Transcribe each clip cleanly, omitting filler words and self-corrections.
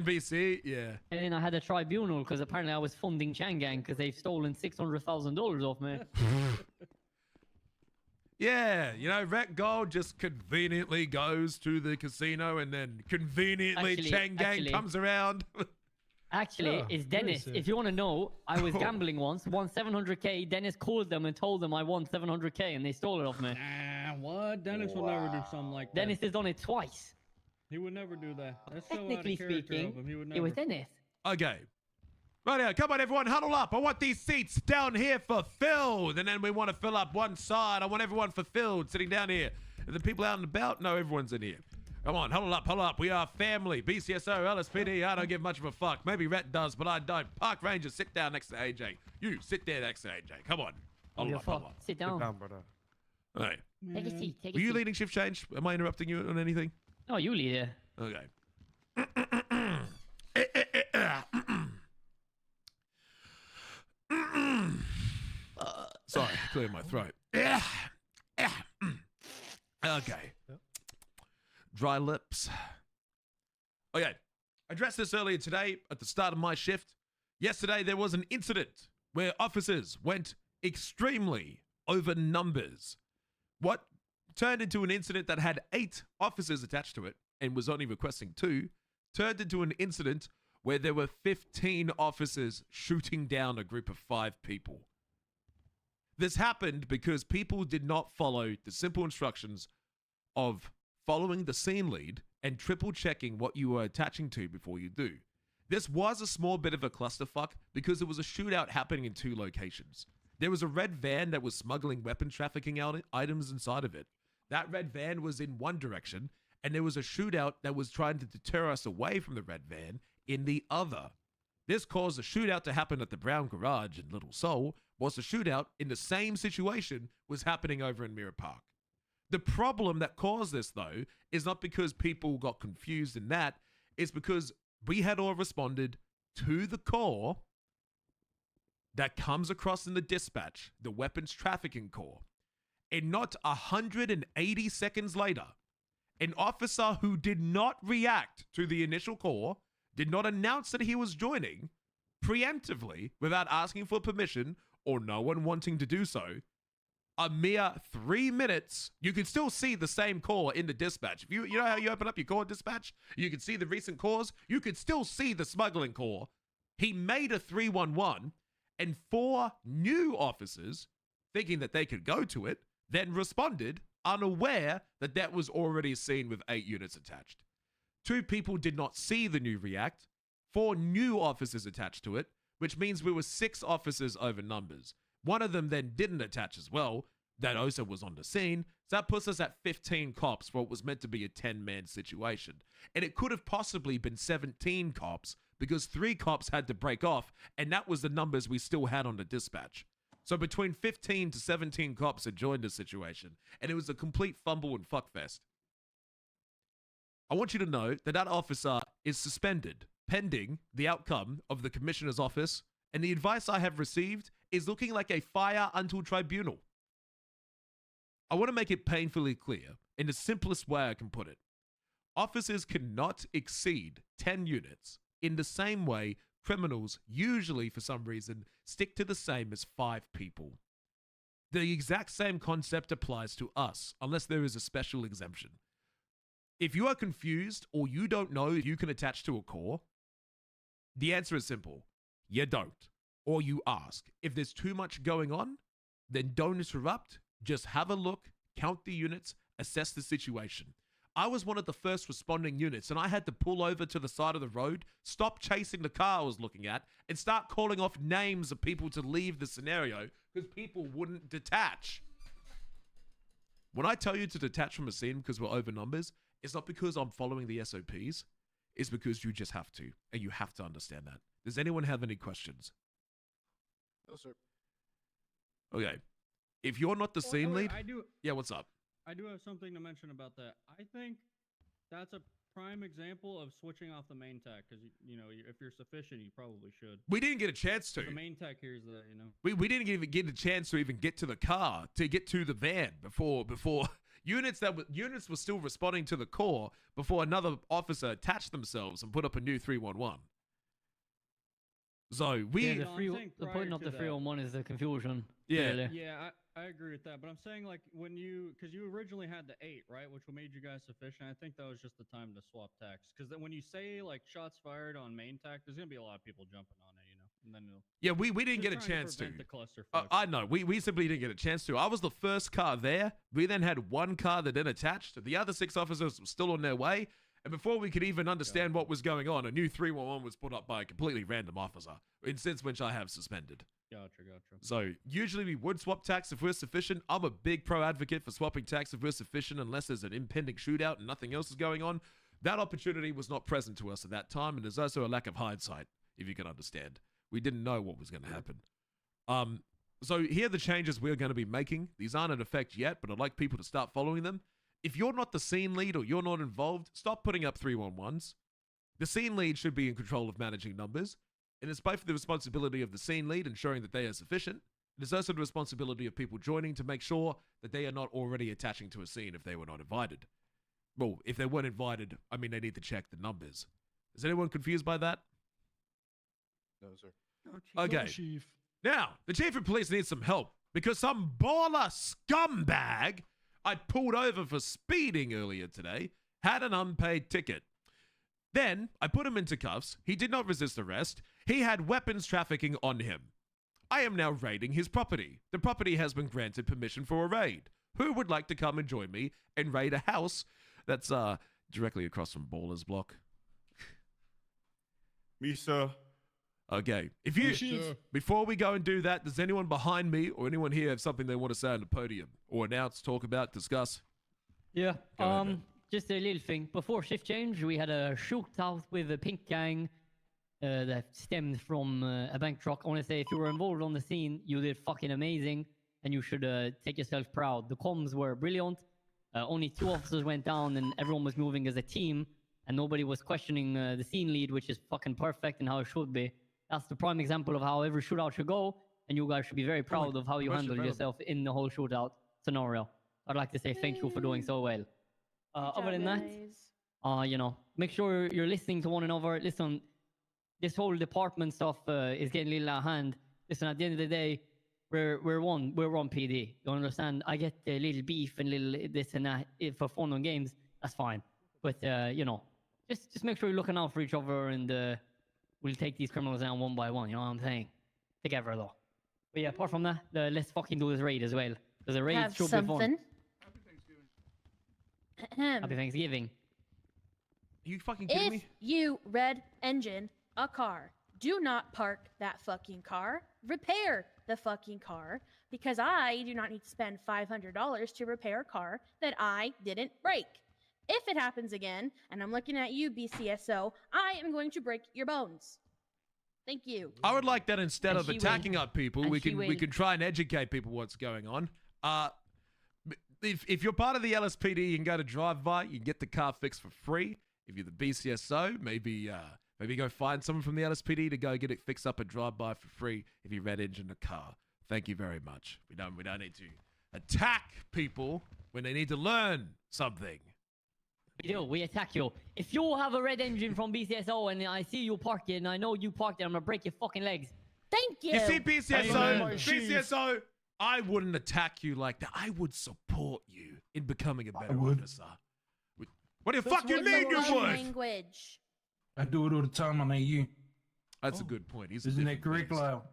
BC, yeah. And then I had a tribunal because apparently I was funding Changang because they've stolen $600,000 off me. Yeah, you know, Rat Gold just conveniently goes to the casino and then conveniently Changang comes around. Actually, it's Dennis. If you want to know, I was gambling once, won 700k. Dennis called them and told them I won 700k and they stole it off me. What? Dennis would never do something like that. Dennis has done it twice. He would never do that. That's so Technically out of character speaking, of him. He would never. it was Dennis. Okay. Right now, come on, everyone, huddle up. I want these seats down here fulfilled. And then we want to fill up one side. I want everyone fulfilled sitting down here. And the people out and about, no, everyone's in here. Come on, huddle up, huddle up. We are family. BCSO, LSPD, I don't give much of a fuck. Maybe Rhett does, but I don't. Park Ranger, sit down next to AJ. You, sit there next to AJ. Come on. Huddle up, huddle up. Sit down. Sit down, brother. All right. Take a seat. Take a Were you seat. leading shift change? Am I interrupting you on anything? No, you lead it. Okay. Sorry, clearing my throat. Okay. Dry lips. Okay. I addressed this earlier today at the start of my shift. Yesterday, there was an incident where officers went extremely over numbers. What turned into an incident that had 8 officers attached to it and was only requesting 2, turned into an incident where there were 15 officers shooting down a group of 5 people. This happened because people did not follow the simple instructions of following the scene lead and triple checking what you were attaching to before you do. This was a small bit of a clusterfuck because there was a shootout happening in 2 locations. There was a red van that was smuggling weapon trafficking items inside of it. That red van was in one direction, and there was a shootout that was trying to deter us away from the red van in the other. This caused a shootout to happen at the Brown Garage in Little Seoul, whilst a shootout in the same situation was happening over in Mirror Park. The problem that caused this, though, is not because people got confused in that, it's because we had all responded to the call that comes across in the dispatch, the weapons trafficking call. And not 180 seconds later, an officer who did not react to the initial call, did not announce that he was joining, preemptively, without asking for permission or no one wanting to do so, a mere 3 minutes, you can still see the same call in the dispatch. If you know how you open up your call dispatch, you can see the recent calls, you could still see the smuggling call. He made a 311, and 4 new officers, thinking that they could go to it, then responded, unaware that that was already seen with 8 units attached. 2 people did not see the new react, 4 new officers attached to it, which means we were 6 officers over numbers. One of them then didn't attach as well, that also was on the scene, so that puts us at 15 cops for what was meant to be a 10-man situation. And it could have possibly been 17 cops, because 3 cops had to break off, and that was the numbers we still had on the dispatch. So between 15 to 17 cops had joined the situation, and it was a complete fumble and fuckfest. I want you to know that that officer is suspended, pending the outcome of the commissioner's office, and the advice I have received is looking like a fire until tribunal. I want to make it painfully clear, in the simplest way I can put it. Officers cannot exceed 10 units in the same way criminals usually, for some reason, stick to the same as 5 people. The exact same concept applies to us, unless there is a special exemption. If you are confused or you don't know if you can attach to a corps, the answer is simple. You don't. Or you ask. If there's too much going on, then don't interrupt. Just have a look, count the units, assess the situation. I was one of the first responding units, and I had to pull over to the side of the road, stop chasing the car I was looking at, and start calling off names of people to leave the scenario because people wouldn't detach. When I tell you to detach from a scene because we're over numbers, it's not because I'm following the SOPs. It's because you just have to, and you have to understand that. Does anyone have any questions? No, sir. Okay. If you're not the scene lead... I do. Yeah, what's up? I do have something to mention about that. I think that's a prime example of switching off the main tack because you know if you're sufficient, you probably should. We didn't get a chance to. The main tack here is the We didn't even get a chance to even get to the car, to get to the van before units were still responding to the call before another officer attached themselves and put up a new 311. So the putting up the 311 is the confusion. Yeah. Really. Yeah, I agree with that. But I'm saying like because you originally had the 8, right, which made you guys sufficient. I think that was just the time to swap tacks. Because then when you say like shots fired on main tack, there's gonna be a lot of people jumping on it, and then we didn't get a chance to. The cluster I know we simply didn't get a chance to. I was the first car there. We then had one car that didn't attach. The other 6 officers were still on their way. And before we could even understand what was going on, a new 311 was put up by a completely random officer, since which I have suspended. Gotcha. So usually we would swap tax if we're sufficient. I'm a big pro advocate for swapping tax if we're sufficient, unless there's an impending shootout and nothing else is going on. That opportunity was not present to us at that time, and there's also a lack of hindsight, if you can understand. We didn't know what was going to happen. So here are the changes we're going to be making. These aren't in effect yet, but I'd like people to start following them. If you're not the scene lead or you're not involved, stop putting up 311s. The scene lead should be in control of managing numbers, and it's both the responsibility of the scene lead ensuring that they are sufficient. It is also the responsibility of people joining to make sure that they are not already attaching to a scene if they were not invited. Well, if they weren't invited, I mean, they need to check the numbers. Is anyone confused by that? No, sir. Okay. Chief. Now, the chief of police needs some help because some baller scumbag I pulled over for speeding earlier today had an unpaid ticket. Then I put him into cuffs. He did not resist arrest. He had weapons trafficking on him. I am now raiding his property. The property has been granted permission for a raid. Who would like to come and join me and raid a house that's directly across from Baller's block? Me, sir. Okay. Before we go and do that, does anyone behind me or anyone here have something they want to say on the podium or announce, talk about, discuss? Yeah. Go ahead, man. Just a little thing. Before shift change, we had a shootout with a pink gang that stemmed from a bank truck. I want to say if you were involved on the scene, you did fucking amazing, and you should take yourself proud. The comms were brilliant. Only 2 officers went down, and everyone was moving as a team, and nobody was questioning the scene lead, which is fucking perfect and how it should be. That's the prime example of how every shootout should go, and you guys should be very proud of how you handled yourself in the whole shootout scenario. I'd like to say thank you for doing so well. Other than that, make sure you're listening to one another. Listen, this whole department stuff is getting a little out of hand. Listen, at the end of the day, we're one PD. You understand? I get a little beef and little this and that for fun and games. That's fine. But just make sure you're looking out for each other, and we'll take these criminals down one by one. You know what I'm saying? Together though. But yeah, apart from that, let's fucking do this raid as well. Because the raid should be fun. Happy Thanksgiving. Are you fucking kidding me? If you red engine a car, do not park that fucking car. Repair the fucking car, because I do not need to spend $500 to repair a car that I didn't break. If it happens again, and I'm looking at you, BCSO, I am going to break your bones. Thank you. I would like that instead of attacking our people, we can try and educate people what's going on. If you're part of the LSPD, you can go to drive-by, you can get the car fixed for free. If you're the BCSO, maybe go find someone from the LSPD to go get it fixed up and drive-by for free if you red engine a car. Thank you very much. We don't need to attack people when they need to learn something. We attack you. If you have a red engine from BCSO and I see you park it and I know you parked it, I'm gonna break your fucking legs. Thank you. You see, BCSO, I wouldn't attack you like that. I would support you in becoming a better officer. What the fuck you mean you would? Language. I do it all the time on AU. That's a good point. Isn't that correct, Lyle?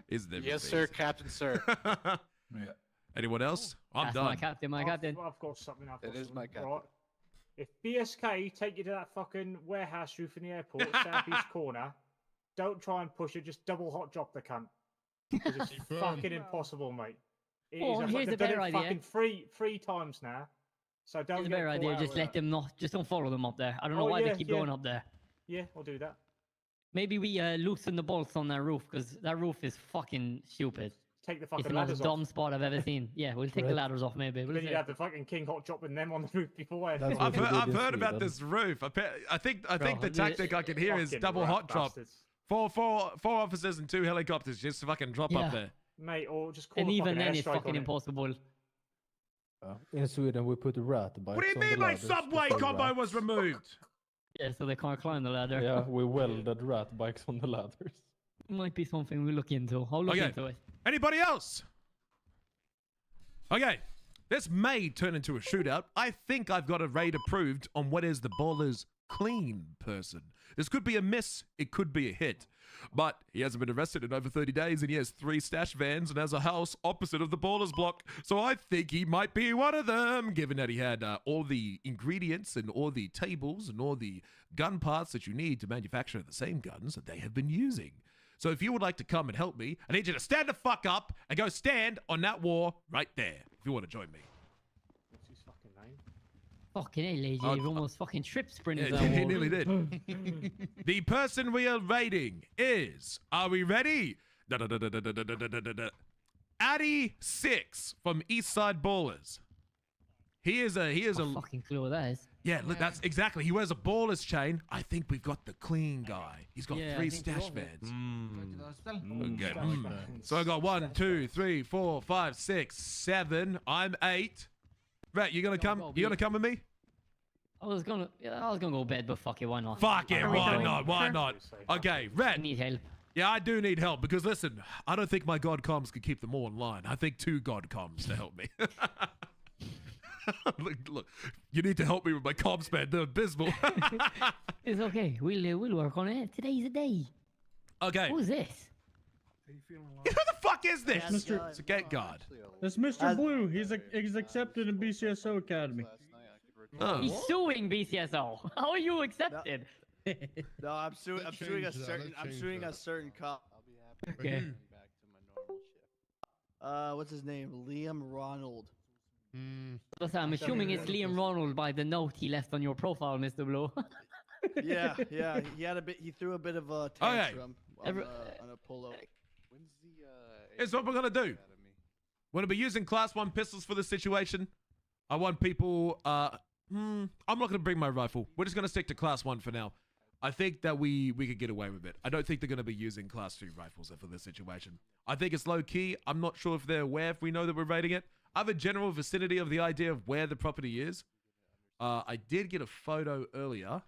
Yes, sir, Captain, sir. Yeah. Anyone else? I'm That's done. my captain. I've got something. It is my captain. Right. If BSK take you to that fucking warehouse roof in the airport, southeast corner, don't try and push it. Just double hot drop the cunt. 'Cause it's fucking impossible, mate. It is. Here's the better idea. Fucking three times now. So don't. Here's a better idea. Just let them not. Just don't follow them up there. I don't know why they keep going up there. Yeah, I'll do that. Maybe we loosen the bolts on that roof, because that roof is fucking stupid. take the It's fucking the most ladders dumb off. spot I've ever seen. Yeah, we'll take the Right. ladders off maybe. We'll Then you'd see. have the fucking king hot dropping them on the roof before. That's I've what we heard, did I've in heard about Sweden. this roof. I think the Bro, tactic I can hear is Fucking double rat hot drop. bastards. Four officers and 2 helicopters just to fucking drop up Yeah. there. Mate, or just call And the even fucking then, it's airstrike fucking on it. impossible. In Sweden, we put rat bikes. What do you on mean the my ladders to subway stop combo rats. was removed? Yeah, so they can't climb the ladder. Yeah, we welded rat bikes on the ladders. Might be something we look into. I'll look Okay. into it. Anybody else? Okay, this may turn into a shootout. I think I've got a raid approved on what is the baller's clean person. This could be a miss, it could be a hit. But he hasn't been arrested in over 30 days and he has 3 stash vans and has a house opposite of the baller's block. So I think he might be one of them, given that he had all the ingredients and all the tables and all the gun parts that you need to manufacture the same guns that they have been using. So if you would like to come and help me, I need you to stand the fuck up and go stand on that wall right there if you want to join me. What's his fucking name? Fucking hell, AJ. Oh, You've almost fucking strip sprinted Yeah, that he wall. nearly did. The person we are raiding is, are we ready? Addy 6 from Eastside Ballers. He is a Oh, fucking clue what that is. yeah, look, that's exactly. He wears a baller's chain. I think we've got the clean guy. He's got Yeah, I 3 think we stash got it. vans. Mm. Okay. Mm. So I got 1, 2, 3, 4, 5, 6, 7. I'm 8. Rat, you gonna come? You gonna come with me? I was gonna go bed, but fuck it, why not? Fuck it, Are we why going? not? Why Sure. not? Okay, I Rat. need help. Yeah, I do need help because listen, I don't think my god comms could keep them all in line. I think 2 god comms to help me. look, you need to help me with my comms, man. They're abysmal. It's okay. We'll work on it. Today's the day. Okay. Who's this? Who the fuck is this? Mr. It's a gate guard. It's Mr. Blue. He's accepted in BCSO Academy. Oh. He's suing BCSO. How are you accepted? No, I'm suing a certain cop. Okay. Back to my normal shift. What's his name? Liam Ronald. So I'm assuming it's Liam Ronald by the note he left on your profile, Mr. Blue. Yeah. He threw a bit of a Okay. tantrum on a polo. When's the Here's what we're gonna do. Academy? We're gonna be using class 1 pistols for this situation. I want people. I'm not gonna bring my rifle. We're just gonna stick to class 1 for now. I think that we could get away with it. I don't think they're gonna be using class 2 rifles for this situation. I think it's low key. I'm not sure if they're aware if we know that we're raiding it. I have a general vicinity of the idea of where the property is. I did get a photo earlier.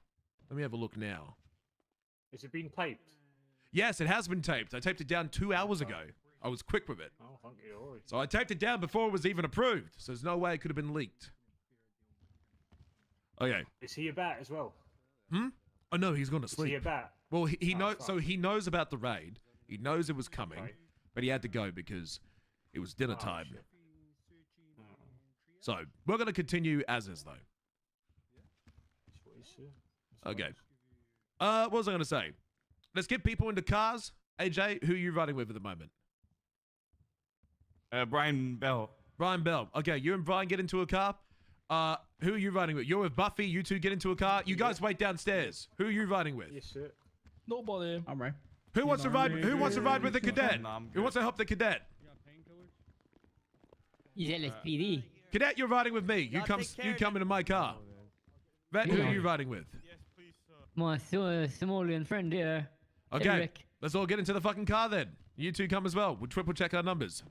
Let me have a look now. Has it been taped? Yes, it has been taped. I taped it down 2 hours ago. I was quick with it. Oh, hunky dory. So I taped it down before it was even approved. So there's no way it could have been leaked. Okay. Is he a bat as well? Oh no, he's gone to Is he a sleep. bat? Well, he Oh, knows. fuck. So he knows about the raid. He knows it was coming, Okay. but he had to go because it was dinner Oh, time. shit. So we're gonna continue as is though. That's what he said. That's Okay. nice. What was I gonna say? Let's get people into cars. AJ, who are you riding with at the moment? Brian Bell. Brian Bell. Okay, you and Brian get into a car. Who are you riding with? You're with Buffy. You two get into a car. You guys wait downstairs. Who are you riding with? Yes, sir. Nobody. I'm right. Who wants to ride? Who wants to ride with the cadet? Nah, I'm Who good. wants to help the cadet? You got painkillers? He's LSPD. Cadet, you're riding with me. You Y'all come. take care You of come into my car. Vet, who are you riding with? Yes, please, sir. My Somalian friend here. Okay, Eric. let's all get into the fucking car then. You two come as well. We'll triple check our numbers.